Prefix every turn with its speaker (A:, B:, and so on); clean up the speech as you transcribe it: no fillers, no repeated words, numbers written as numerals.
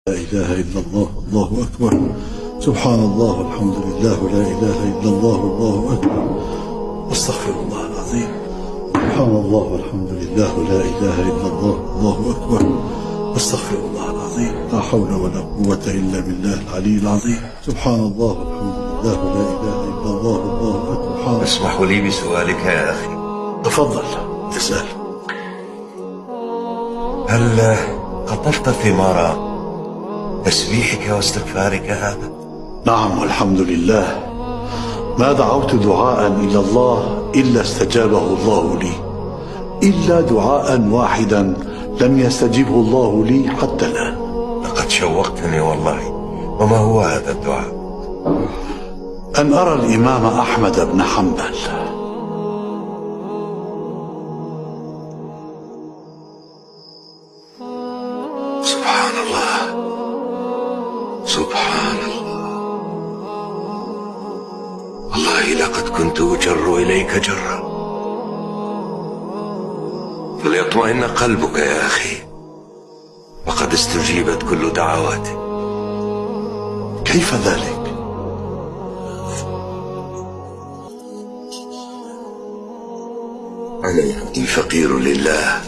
A: لا إله إلا الله، الله أكبر. سبحان الله والحمد لله ولا إله إلا الله والله أكبر. أستغفر الله العظيم. سبحان الله والحمد لله ولا إله إلا الله والله أكبر. أستغفر الله العظيم. لا حول ولا قوة إلا بالله العلي العظيم. سبحان الله والحمد لله ولا إله إلا الله والله أكبر.
B: اسمح لي بسؤالك يا أخي.
A: تفضل اسأل.
B: هل قطفت ثمار تسبيحك واستغفارك هذا؟
A: نعم والحمد لله. ما دعوت دعاء إلى الله إلا استجابه الله لي، إلا دعاء واحدا لم يستجبه الله لي حتى الآن.
B: لقد شوقتني والله. وما هو هذا الدعاء؟
A: أن أرى الإمام أحمد بن حنبل. سبحان الله، سبحان الله.
B: والله لقد كنت أجر إليك جرا، فليطمئن قلبك يا أخي، وقد استجيبت كل دعواتك.
A: كيف ذلك؟
B: أنا عبد فقير لله،